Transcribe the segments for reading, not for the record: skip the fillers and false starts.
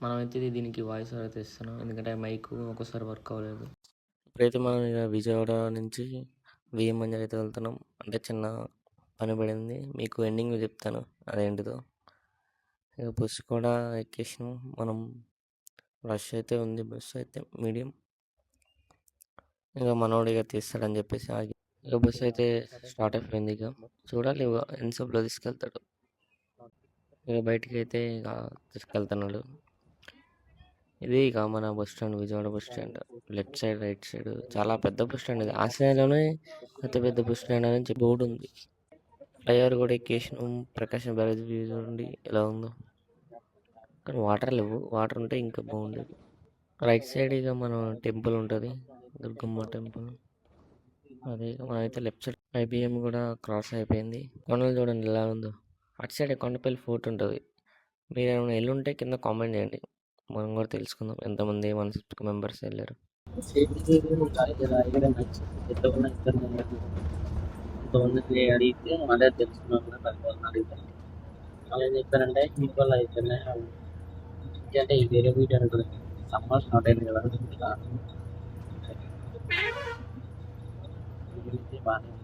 మనమైతే దీనికి voice over అయితే ఇస్తున్నాం. ఎందుకంటే మైక్ ఒక్కోసారి వర్క్ అవ్వలేదు. ఇప్పుడైతే మనం ఇక విజయవాడ నుంచి మంజర్ అయితే వెళ్తున్నాం. అంటే చిన్న పని పడింది. మీకు ఎండింగ్ చెప్తాను అదేంటిదో. ఇక బస్సు కూడా ఎక్కేసినాం. మనం రష్ అయితే ఉంది. బస్సు అయితే మీడియం. ఇక మనోడు ఇక తీస్తాడని చెప్పేసి ఆగి ఇక బస్సు అయితే స్టార్ట్ అయిపోయింది. ఇక చూడాలి ఇక ఎన్సోప్లో తీసుకెళ్తాడు. ఇక బయటికి అయితే ఇక తీసుకెళ్తున్నాడు. ఇది ఇక మన bus stand, Vijayawada bus stand. Left side, right side చాలా పెద్ద బస్ స్టాండ్ ఇది. ఆసియాలోనే అతి పెద్ద బస్ స్టాండ్ అని చెప్పి బోర్డు ఉంది. ఫ్లైఓవర్ కూడా ఎక్కేసినాం. ప్రకాశం బ్యారేజ్ వ్యూ చూడండి ఎలా ఉందో. కానీ వాటర్ లేవు. వాటర్ ఉంటే ఇంకా బాగుండేది. రైట్ సైడ్ ఇక మన టెంపుల్ ఉంటుంది, దుర్గమ్మ టెంపుల్. అదే మనమైతే లెఫ్ట్ సైడ్ ఐబిఎం కూడా క్రాస్ అయిపోయింది. కొండలు చూడండి ఎలా ఉందో. అటు సైడ్ కొండపల్లి ఫోర్ట్ ఉంటుంది. మీరు ఏమైనా ఎల్లుంటే కింద కామెంట్ చేయండి. మనం కూడా తెలుసుకుందాం ఎంతమంది మన మెంబర్స్ వెళ్ళారు. కొంతమందికి అడిగితే అదే తెలుసుకున్నాను. అడిగితే వాళ్ళు ఏం చెప్పారంటే ఈక్వల్ అయిపోయినాయి. అంటే ఈ వేరే వీడియో అనుకోండి, సమ్మర్ స్టార్ట్ అయింది కదా, బాగానే ఉంది.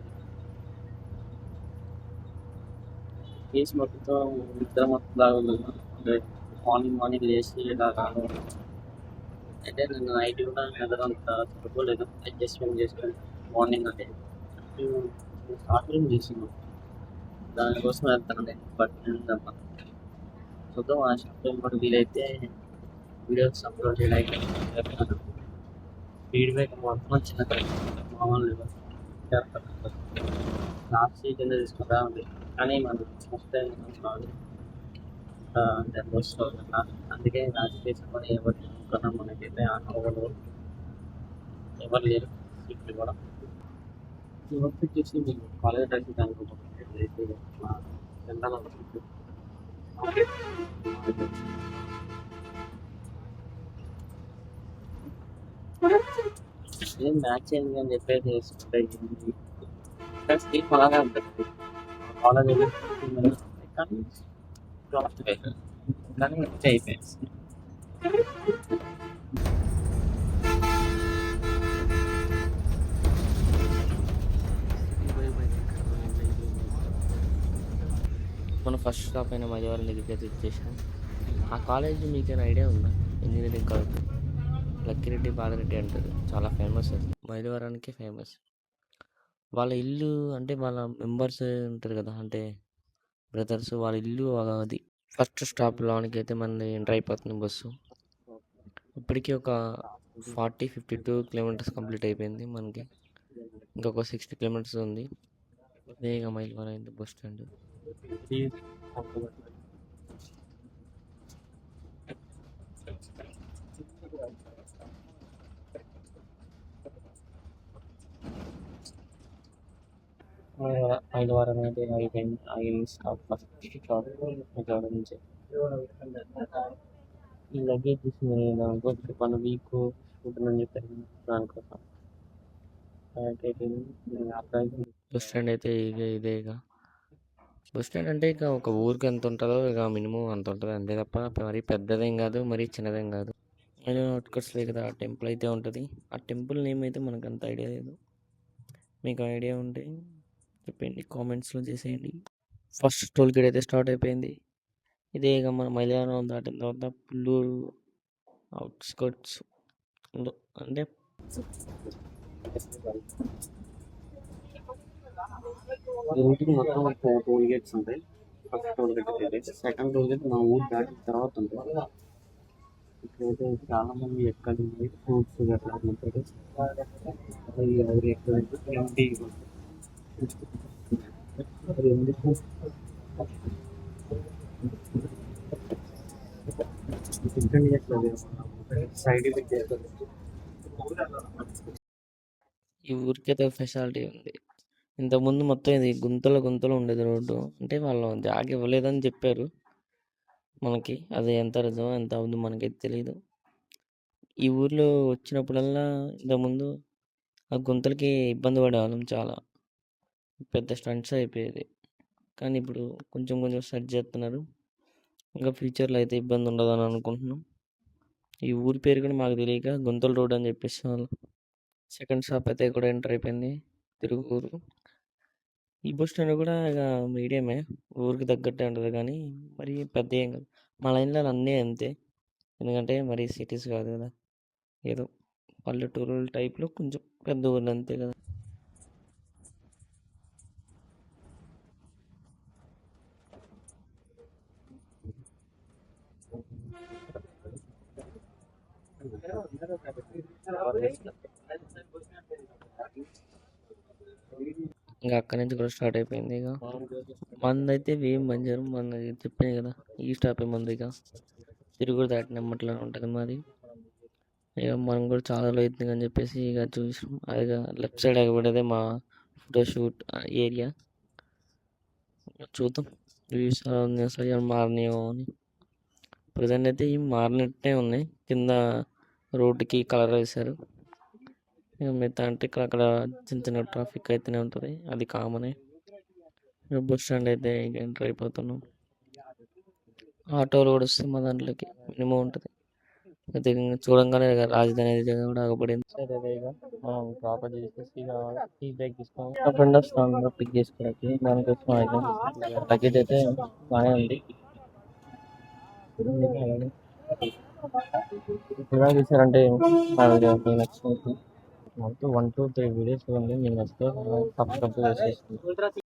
కేసు మొత్తంతో నిద్ర మొత్తం బాగుంది. అంటే మార్నింగ్ లేచి ఇలా రావడం. అయితే నేను నైట్ కూడా నిద్ర అంత సరిపోలేదు. అడ్జస్ట్మెంట్ చేసుకొని మార్నింగ్ అంటే స్టార్టింగ్ చేసినాం. దానికోసం వెళ్తాను నేను. బట్ చూద్దాం ఆ షాప్ కూడా వీలైతే వీడియోస్ అప్లోడ్ చేయడానికి ఫీడ్బ్యాక్ మొత్తం చిన్న మామూలు లాస్ట్ కింద తీసుకుంటా ఉంది. కానీ మనం ఫస్ట్ టైం కాదు అందుకే లాస్ట్ తీసుకొని ఎవరు తీసుకున్నా మనకైతే అనుభవం ఎవరు లేరు. ఇప్పుడు కూడా వర్క్ చేసి మీకు కాలేజ్ డ్రెస్ అనుకుంటున్నాను. ఏం మ్యాచ్ అయింది అని చెప్పేసి వేసుకుంటే స్లీప్ అలాగే ఉంటుంది. కాలేజ్ కానీ కానీ మంచి అయిపోయింది. మనం ఫస్ట్ స్టాప్ అయిన మధ్యవారం దగ్గరికి అయితే వచ్చేసాం. ఆ కాలేజ్ మీకు ఐడియా ఉందా? ఇంజనీరింగ్ కాలేజ్ లక్కిరెడ్డి బాలరెడ్డి అంటారు. చాలా ఫేమస్ అది, మైలవరానికి ఫేమస్. వాళ్ళ ఇల్లు అంటే వాళ్ళ మెంబర్స్ ఉంటారు కదా, అంటే బ్రదర్స్, వాళ్ళ ఇల్లు అది. ఫస్ట్ స్టాప్ లోనికి అయితే మనది ఎంటర్ అయిపోతుంది బస్సు. ఇప్పటికీ ఒక 52 కిలోమీటర్స్ కంప్లీట్ అయిపోయింది మనకి. ఇంకొక 60 కిలోమీటర్స్ ఉంది. వేగ మైలవరం అయింది బస్ స్టాండ్. మైలవరం అయితే అయిపోయింది. ఆగింది స్టాప్, ఫస్ట్ స్టాప్ విజయవాడ నుంచి. ఈ లగేజ్ తీసుకుని దానికోసం 1 వీక్ ఉంటుందని చెప్పారు. దానికోసం బస్ స్టాండ్ అయితే ఇదేగా. బస్ స్టాండ్ అంటే ఇక ఒక ఊరికి ఎంత ఉంటుందో ఇక మినిమం అంత ఉంటుంది అంతే తప్ప మరీ పెద్దదేం కాదు, మరీ చిన్నదేం కాదు. అయినా అవుట్కట్స్లే కదా ఆ టెంపుల్ అయితే ఉంటుంది. ఆ టెంపుల్ నేమ్ అయితే మనకు అంత ఐడియా లేదు. మీకు ఐడియా ఉంటే చెప్పండి, కామెంట్స్లో చేసేయండి. ఫస్ట్ టోల్ గేట్ అయితే స్టార్ట్ అయిపోయింది. ఇదే ఇక మన మైలవరం దాటిన తర్వాత పుల్లూరు అవుట్స్కట్స్ అంటే రూట్కి మొత్తం టోల్ గేట్స్ ఉంటాయి. ఫస్ట్ టోల్ గేట్ అయితే సెకండ్ టోల్ గేట్ మా ఊరు దాటిన తర్వాత ఉంటుంది. ఇక్కడైతే చాలా మంది ఎక్కడి ఫ్రూట్స్ అట్లా అమ్ముతారు. ఎవరు ఎక్కడంటే ఎంటీ ఎందుకు సైడ్ ఈ ఊరికైతే స్పెషాలిటీ ఉంది. ఇంతకుముందు మొత్తం ఇది గుంతలు ఉండేది రోడ్డు. అంటే వాళ్ళు జాగ ఇవ్వలేదని చెప్పారు మనకి. అది ఎంత నిజమో ఎంత అవుతుందో మనకైతే తెలియదు. ఈ ఊర్లో వచ్చినప్పుడల్లా ఇంతకుముందు ఆ గుంతలకి ఇబ్బంది పడేవాళ్ళం. చాలా పెద్ద స్టంట్స్ అయిపోయేది. కానీ ఇప్పుడు కొంచెం సెట్ చేస్తున్నారు. ఇంకా ఫ్యూచర్లో అయితే ఇబ్బంది ఉండదని అనుకుంటున్నాం. ఈ ఊరి పేరు కూడా మాకు తెలియక గుంతల రోడ్ అని చెప్పేసి వాళ్ళు. సెకండ్ స్టాప్ అయితే కూడా ఎంటర్ అయిపోయింది తిరుగురు. ఈ బస్ స్టాండ్ కూడా ఇక మీడియమే, ఊరికి తగ్గట్టే ఉంటుంది కానీ మరి పెద్ద ఏం కాదు. మా లైన్లో అన్నీ అంతే, ఎందుకంటే మరి సిటీస్ కాదు కదా, ఏదో పల్లెటూరు టైప్లో కొంచెం పెద్ద ఊర్లు అంతే కదా. ఇంకా అక్కడి నుంచి కూడా స్టార్ట్ అయిపోయింది. ఇక మందైతే వేయం బంజారు మన చెప్పాను కదా, ఈ స్టాప్ మంది. ఇక తిరుగుడు దాటిన అమ్మట్లో ఉంటుంది మాది. ఇక మనం కూడా చాలా రోజులు అవుతుంది అని చెప్పేసి ఇక చూసాం. అది లెఫ్ట్ సైడ్ ఎగబడేదే మా ఫోటోషూట్ ఏరియా. చూద్దాం వ్యూస్ అసలు మారినాయో అని. ప్రజెంట్ అయితే ఇవి మారినట్టే ఉన్నాయి. కింద రోడ్డుకి కలర్ వేశారు. ఇక మిగతా అంటే అక్కడ చిన్న చిన్న ట్రాఫిక్ అయితేనే ఉంటుంది, అది కామనే. బస్ స్టాండ్ అయితే ఇక ఎంటర్ అయిపోతున్నాం. ఆటోలు కూడా వస్తే మా దాంట్లోకి మినిమం ఉంటుంది. అయితే చూడంగానే ఇక రాజధాని అనేది కూడా ఆగపడింది. సరే ఇక మనం డ్రాప్ చేసేసి ఇక టీ బ్రేక్ తీసుకోవాలి. మా ఫ్రెండ్ వస్తాను పిక్ చేసుకోవడానికి, దానికోసం అయితే లగేజ్ అయితే బాగానే ఉంది. ఇలా చేశారంటే నాకు నచ్చింది. 1 to 3 వీడియోస్ ఉంది, నేను వస్తే తప్పకుండా చేసేస్తుంది.